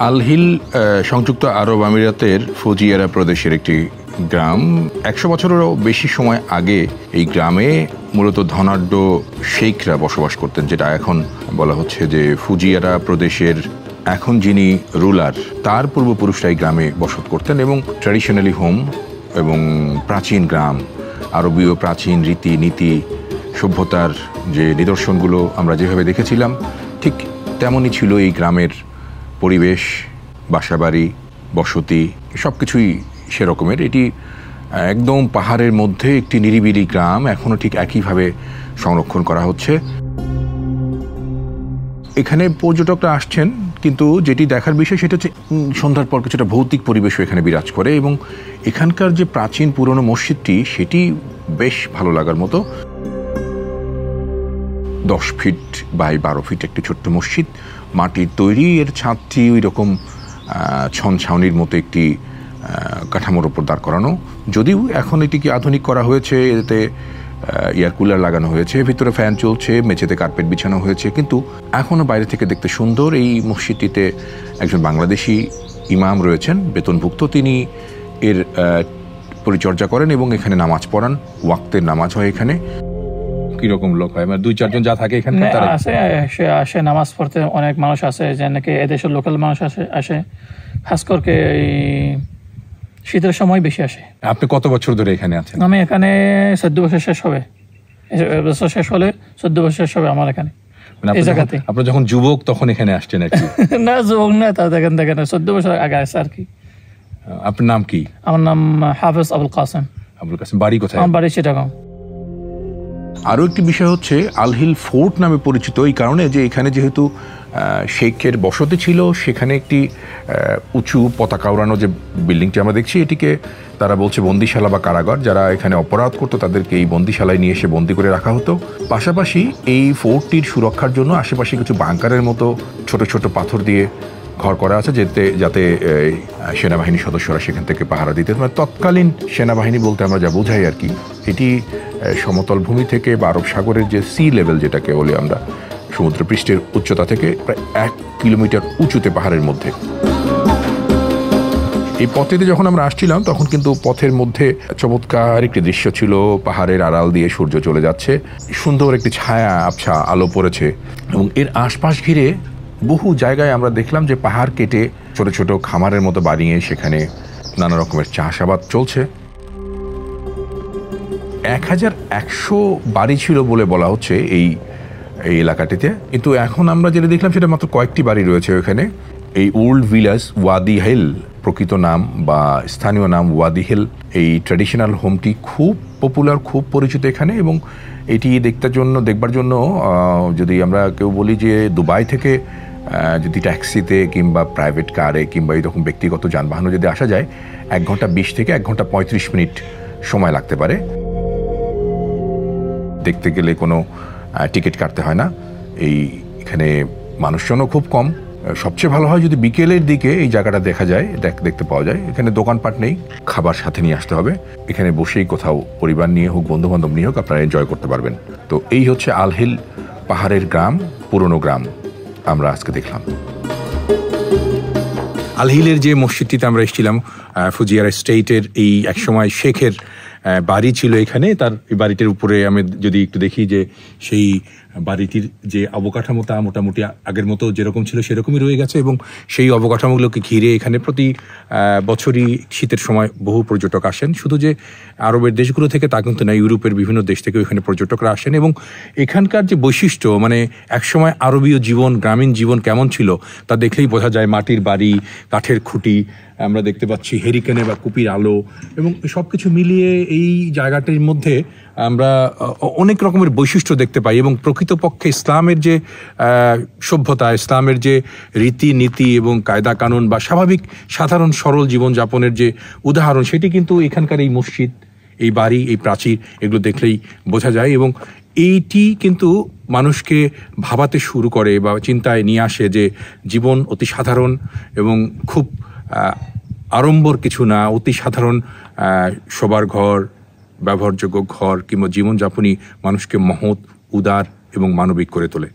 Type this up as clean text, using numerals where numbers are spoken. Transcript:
আল hill সংযুক্ত আরব আমিরাতের ফুজিয়ারা প্রদেশের একটি গ্রাম। 100 বছরেরও বেশি সময় আগে এই গ্রামে মূলত ধনাঢ্য শেখরা বসবাস করতেন, যেটা এখন বলা হচ্ছে যে ফুজিয়ারা প্রদেশের এখন যিনি রুলার তার পূর্বপুরুষরা এই গ্রামে বসত করতেন। এবং ট্র্যাডিশনালি হোম এবং প্রাচীন গ্রাম, আরবীয় প্রাচীন রীতি নীতি সভ্যতার যে নিদর্শনগুলো আমরা যেভাবে দেখেছিলাম ঠিক তেমনই ছিল এই গ্রামের পরিবেশ, বাসাবাড়ি, বসতি, সব কিছুই সেরকমের। এটি একদম পাহাড়ের মধ্যে একটি নিরিবিলি গ্রাম, এখনও ঠিক একইভাবে সংরক্ষণ করা হচ্ছে। এখানে পর্যটকরা আসছেন, কিন্তু যেটি দেখার বিষয় সেটা হচ্ছে সন্ধ্যার পর কিছুটা ভৌতিক পরিবেশও এখানে বিরাজ করে। এবং এখানকার যে প্রাচীন পুরনো মসজিদটি সেটি বেশ ভালো লাগার মতো। 10 ফিট বাই 12 ফিট একটি ছোট্ট মসজিদ, মাটির তৈরি। এর ছাদটি ওই রকম ছন ছাউনির মতো একটি কাঠামোর ওপর দাঁড় করানো, যদিও এখন এটিকে আধুনিক করা হয়েছে। এতে এয়ার কুলার লাগানো হয়েছে, ভিতরে ফ্যান চলছে, মেঝেতে কার্পেট বিছানো হয়েছে, কিন্তু এখনও বাইরে থেকে দেখতে সুন্দর। এই মসজিদটিতে একজন বাংলাদেশি ইমাম রয়েছেন, বেতনভুক্ত। তিনি এর পরিচর্যা করেন এবং এখানে নামাজ পড়ান, ওয়াক্তের নামাজ হয় এখানে। কিরকম লোক হয়? মানে 2-4 জন যা থাকে এখানে আসে নামাজ পড়তে। অনেক মানুষ আসে, যে নাকি এদেশের লোকাল মানুষ আসে, খাস করে শীতের সময় বেশি আসে। আপনি কত বছর ধরে এখানে আছেন? আমি এখানে 14 বছর শেষ হবে, বছর শেষ হলে 14 বছর শেষ হবে আমার এখানে এই জায়গাতে। আপনি যখন যুবক তখন এখানে আসছেন নাকি? না, যুবক না, তা দেখেন 14 বছর আগে আসে আর কি। আপনার নাম কি? আমার নাম হাফেজ আবুল কাসেম। আবুল কাসেম। বাড়ি কোথায়? আমার বাড়ি চিটাগাং। আরও একটি বিষয় হচ্ছে আল হিল ফোর্ট নামে পরিচিত এই কারণে যে এখানে যেহেতু শেখের বসতি ছিল, সেখানে একটি উঁচু পতাকা ওড়ানো যে বিল্ডিংটি আমরা দেখছি, এটিকে তারা বলছে বন্দিশালা বা কারাগার। যারা এখানে অপরাধ করতো তাদেরকে এই বন্দিশালায় নিয়ে এসে বন্দি করে রাখা হতো। পাশাপাশি এই ফোর্টটির সুরক্ষার জন্য আশেপাশে কিছু বাংকারের মতো ছোট ছোট পাথর দিয়ে ঘর করা আছে, যাতে সেনাবাহিনীর সদস্যরা সেখান থেকে পাহারা দিতে। মানে তৎকালীন সেনাবাহিনী বলতে আমরা যা বোঝাই আর কি। এটি সমতল ভূমি থেকে বা আরব সাগরের যে সি লেভেল যেটাকে বলি আমরা, সমুদ্রপৃষ্ঠের উচ্চতা থেকে প্রায় 1 কিলোমিটার উঁচুতে পাহাড়ের মধ্যে। এই পথেতে যখন আমরা আসছিলাম তখন কিন্তু পথের মধ্যে চমৎকার একটি দৃশ্য ছিল। পাহাড়ের আড়াল দিয়ে সূর্য চলে যাচ্ছে, সুন্দর একটি ছায়া আবছা আলো পড়েছে, এবং এর আশপাশ ঘিরে বহু জায়গায় আমরা দেখলাম যে পাহাড় কেটে ছোট ছোট খামারের মতো বানিয়ে সেখানে নানা রকমের চাষাবাদ চলছে। 1100 বাড়ি ছিল বলে বলা হচ্ছে এই এলাকাটিতে, কিন্তু এখন আমরা যেটা দেখলাম সেটা মাত্র কয়েকটি বাড়ি রয়েছে ওখানে। এই ওল্ড ভিলেজ ওয়াদি হিল, প্রকৃত নাম বা স্থানীয় নাম ওয়াদি হিল, এই ট্র্যাডিশনাল হোমটি খুব পপুলার, খুব পরিচিত এখানে। এবং এটি দেখবার জন্য যদি আমরা কেউ বলি যে দুবাই থেকে যদি ট্যাক্সিতে কিংবা প্রাইভেট কারে কিংবা এইরকম ব্যক্তিগত যানবাহনে যদি আসা যায়, 1 ঘন্টা 20 থেকে 1 ঘন্টা 35 মিনিট সময় লাগতে পারে। দেখতে গেলে কোনো টিকিট কাটতে হয় না। এখানে মানুষজনও খুব কম। সবচেয়ে ভালো হয় যদি বিকেলের দিকে এই জায়গাটা দেখতে পাওয়া যায়। এখানে দোকানপাট নেই, খাবার সাথে নিয়ে আসতে হবে। এখানে বসেই কোথাও পরিবার নিয়ে হোক, বন্ধু বান্ধব নিয়ে হোক, আপনারা এনজয় করতে পারবেন। তো এই হচ্ছে আল হিল পাহাড়ের গ্রাম, পুরনো গ্রাম আমরা আজকে দেখলাম। আল হিলের যে মসজিদটিতে আমরা এসেছিলাম, ফুজিয়ারা স্টেটের এই একসময় শেখের বাড়ি ছিল এখানে। তার এই বাড়িটির উপরে আমি যদি একটু দেখি যে সেই বাড়িটির যে অবকাঠামোটা মোটামুটি আগের মতো যেরকম ছিল সেরকমই রয়ে গেছে। এবং সেই অবকাঠামোগুলোকে ঘিরে এখানে প্রতি বছরই শীতের সময় বহু পর্যটক আসেন। শুধু যে আরবের দেশগুলো থেকে তা কিন্তু না, ইউরোপের বিভিন্ন দেশ থেকেও এখানে পর্যটকরা আসেন। এবং এখানকার যে বৈশিষ্ট্য, মানে একসময় আরবীয় জীবন, গ্রামীণ জীবন কেমন ছিল তা দেখলেই বোঝা যায়। মাটির বাড়ি, কাঠের খুঁটি আমরা দেখতে পাচ্ছি, হেরিকেনে বা কুপির আলো, এবং সব কিছু মিলিয়ে এই জায়গাটির মধ্যে আমরা অনেক রকমের বৈশিষ্ট্য দেখতে পাই। এবং প্রকৃতপক্ষে ইসলামের যে সভ্যতা, ইসলামের যে রীতি নীতি এবং কায়দা কানুন বা স্বাভাবিক সাধারণ সরল জীবনযাপনের যে উদাহরণ, সেটি কিন্তু এখানকার এই মসজিদ, এই বাড়ি, এই প্রাচীর, এগুলো দেখলেই বোঝা যায়। এবং এইটি কিন্তু মানুষকে ভাবাতে শুরু করে বা চিন্তায় নিয়ে আসে যে জীবন অতি সাধারণ এবং খুব আড়ম্বর কিছু না, অতি সাধারণ শোবার ঘর, ব্যবহারযোগ্য ঘর কিংবা জীবনযাপনই মানুষকে মহৎ, উদার এবং মানবিক করে তোলে।